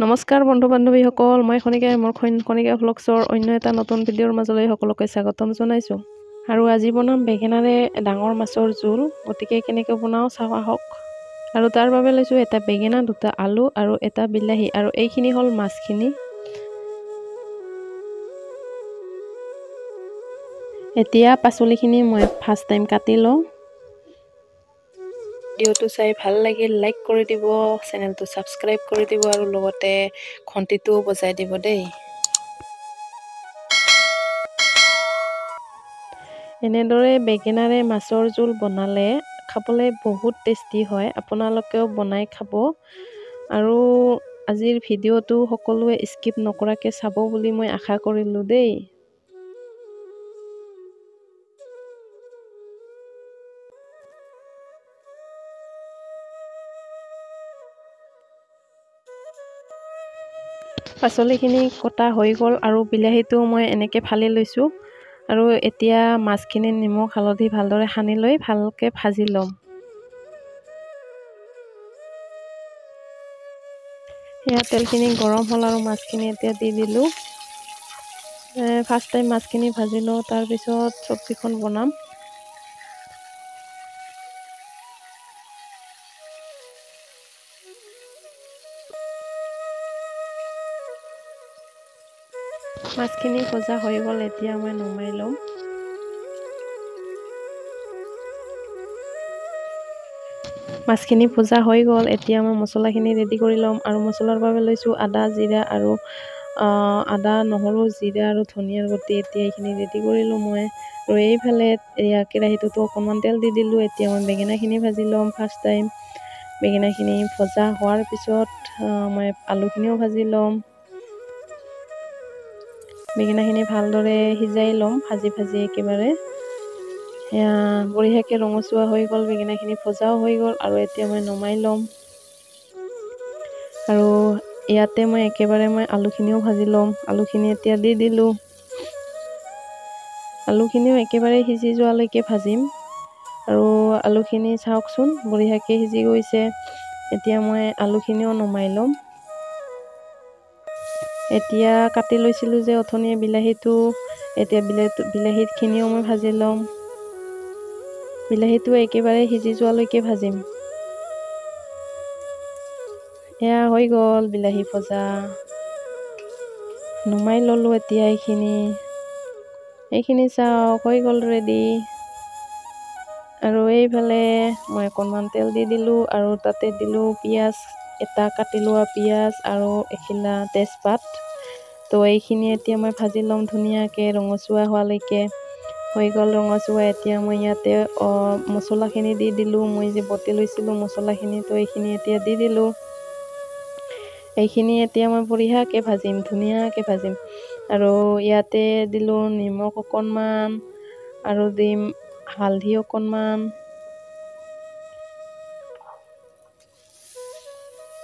নমস্কাৰ বন্ধু বান্ধৱীসকল, মই খনিকাই মোৰ খনিকা ভ্লগছৰ অন্য এটা নতুন ভিডিঅ'ৰ মাজলৈ সকলোকে স্বাগতম জনাইছোঁ। আৰু আজি বনাম বেঙেনাৰে ডাঙৰ মাছৰ জোল। গতিকে কেনেকৈ বনাওঁ চাওঁ আহক। আৰু তাৰ বাবে লৈছোঁ এটা বেঙেনা, দুটা আলু আৰু এটা বিলাহী, আৰু এইখিনি হ'ল মাছখিনি। এতিয়া পাচলিখিনি মই ফাৰ্ষ্ট টাইম কাটি লওঁ। ভিডিঅ'টো চাই ভাল লাগিল লাইক কৰি দিব, চেনেলটো ছাবস্ক্ৰাইব কৰি দিব আৰু লগতে ঘণ্টিটোও বজাই দিব দেই। এনেদৰে বেঙেনাৰে মাছৰ জোল বনালে খাবলৈ বহুত টেষ্টি হয়। আপোনালোকেও বনাই খাব। আৰু আজিৰ ভিডিঅ'টো সকলোৱে স্কিপ নকৰাকৈ চাব বুলি মই আশা কৰিলোঁ দেই। পাচলিখিনি কটা হৈ গ'ল আৰু বিলাহীটো মই এনেকৈ ফালি লৈছোঁ। আৰু এতিয়া মাছখিনি নিমখ হালধি ভালদৰে সানি লৈ ভালকৈ ভাজি ল'ম। সেয়া তেলখিনি গৰম হ'ল আৰু মাছখিনি এতিয়া দি দিলোঁ। ফাৰ্ষ্ট টাইম মাছখিনি ভাজি লওঁ, তাৰপিছত চব্জিখন বনাম। মাছখিনি ভজা হৈ গ'ল, এতিয়া মই নমাই ল'ম। মাছখিনি ভজা হৈ গ'ল, এতিয়া মই মছলাখিনি ৰেডি কৰি ল'ম। আৰু মছলাৰ বাবে লৈছোঁ আদা, জিৰা আৰু আদা, নহৰু, জিৰা আৰু ধনিয়াৰ গুটি। এতিয়া এইখিনি ৰেডি কৰিলোঁ মই। আৰু এইফালে কেৰাহীটোতো অকণমান তেল দি দিলোঁ। এতিয়া মই বেঙেনাখিনি ভাজি ল'ম ফাৰ্ষ্ট টাইম। বেঙেনাখিনি ভজা হোৱাৰ পিছত মই আলুখিনিও ভাজি ল'ম। বেঙেনাখিনি ভালদৰে সিজাই ল'ম, ভাজি একেবাৰে। বঢ়িয়াকৈ ৰঙচুৱা হৈ গ'ল, বেঙেনাখিনি ভজাও হৈ গ'ল। আৰু এতিয়া মই নমাই ল'ম। আৰু ইয়াতে মই একেবাৰে আলুখিনিও ভাজি ল'ম। আলুখিনি এতিয়া দি দিলোঁ। আলুখিনিও একেবাৰে সিজি যোৱালৈকে ভাজিম। আৰু আলুখিনি চাওকচোন, বঢ়িয়াকৈ সিজি গৈছে। এতিয়া মই আলুখিনিও নমাই ল'ম। এতিয়া কাটি লৈছিলোঁ যে অথনিয়ে বিলাহীটো, এতিয়া বিলাহীখিনিও মই ভাজি ল'ম। বিলাহীটো একেবাৰে সিজি যোৱালৈকে ভাজিম। এয়া হৈ গ'ল বিলাহী ভজা। নমাই ল'লোঁ এতিয়া এইখিনি চাওক, হৈ গ'ল ৰেডি। আৰু এইফালে মই অকণমান তেল দি দিলোঁ আৰু তাতে দিলোঁ পিঁয়াজ, এটা কাটি লোৱা পিঁয়াজ আৰু এখিলা তেজপাত। তো এইখিনি এতিয়া মই ভাজি ল'ম ধুনীয়াকৈ ৰঙচুৱা হোৱালৈকে। হৈ গ'ল ৰঙচুৱা। এতিয়া মই ইয়াতে মছলাখিনি দি দিলোঁ। মই যে বটি লৈছিলোঁ মছলাখিনি, তো এইখিনি এতিয়া দি দিলোঁ। এইখিনি এতিয়া মই বঢ়িয়াকৈ ভাজিম, ধুনীয়াকৈ ভাজিম। আৰু ইয়াতে দিলোঁ নিমখ অকণমান আৰু দিম হালধি অকণমান।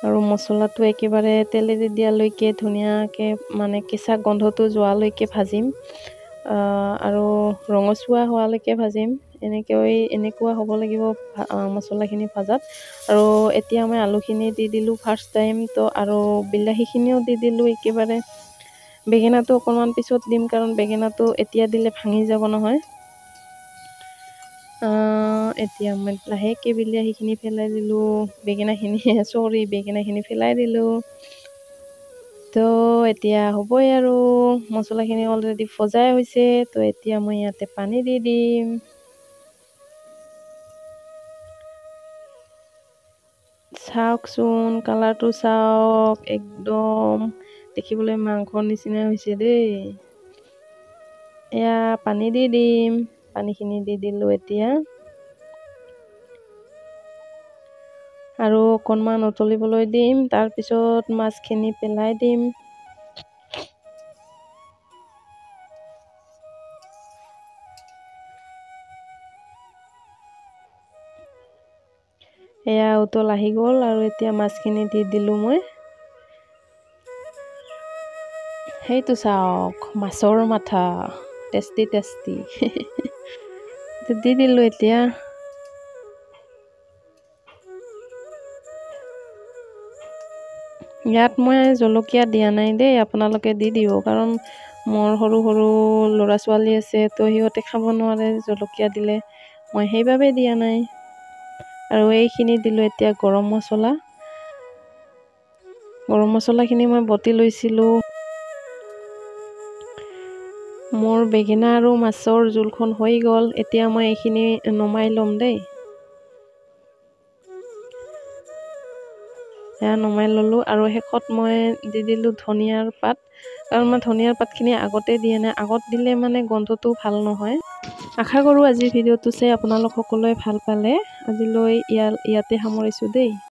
আৰু মছলাটো একেবাৰে তেলেৰে দিয়ালৈকে ধুনীয়াকৈ কেঁচা গোন্ধটো যোৱালৈকে ভাজিম। আৰু ৰঙচুৱা হোৱালৈকে ভাজিম। এনেকুৱা হ'ব লাগিব মছলাখিনি ভাজাত। আৰু এতিয়া মই আলুখিনি দি দিলোঁ ফাৰ্ষ্ট টাইম। তো আৰু বিলাহীখিনিও দি দিলোঁ একেবাৰে। বেঙেনাটো অকণমান পিছত দিম, কাৰণ বেঙেনাটো এতিয়া দিলে ভাঙি যাব নহয়। এতিয়া মই লাহেকৈ বিলাহীখিনি পেলাই দিলোঁ, বেঙেনাখিনি পেলাই দিলোঁ। তো এতিয়া হ'বই আৰু, মছলাখিনি অলৰেডি ভজাই হৈছে। তো এতিয়া মই ইয়াতে পানী দি দিম। চাওকচোন, কালাৰটো চাওক, একদম দেখিবলৈ মাংসৰ নিচিনা হৈছে দেই। এয়া পানী দি দিম। পানীখিনি দি দিলোঁ এতিয়া। আৰু অকণমান উতলিবলৈ দিম, তাৰপিছত মাছখিনি পেলাই দিম। এয়া উতল আহি গ'ল আৰু এতিয়া মাছখিনি দি দিলোঁ মই। সেইটো চাওক, মাছৰ মাথা, টেষ্টি দি দিলোঁ এতিয়া। ইয়াত মই জলকীয়া দিয়া নাই দেই, আপোনালোকে দি দিব, কাৰণ মোৰ সৰু সৰু ল'ৰা ছোৱালী আছে, তো সিহঁতে খাব নোৱাৰে জলকীয়া দিলে, মই সেইবাবে দিয়া নাই। আৰু এইখিনি দিলোঁ এতিয়া গৰম মছলাখিনি মই বটি লৈছিলোঁ। মোৰ বেঙেনা আৰু মাছৰ জোলখন হৈ গ'ল, এতিয়া মই এইখিনি নমাই ল'ম দেই। সেয়া নমাই ল'লোঁ আৰু শেষত মই দি দিলোঁ ধনিয়াৰ পাত, কাৰণ মই ধনিয়াৰ পাতখিনি আগতে দিয়া নাই, আগত দিলে মানে গোন্ধটো ভাল নহয়। আশা কৰোঁ আজিৰ ভিডিঅ'টো চাই আপোনালোক সকলোৱে ভাল পালে। আজিলৈ ইয়াতে সামৰিছোঁ দেই।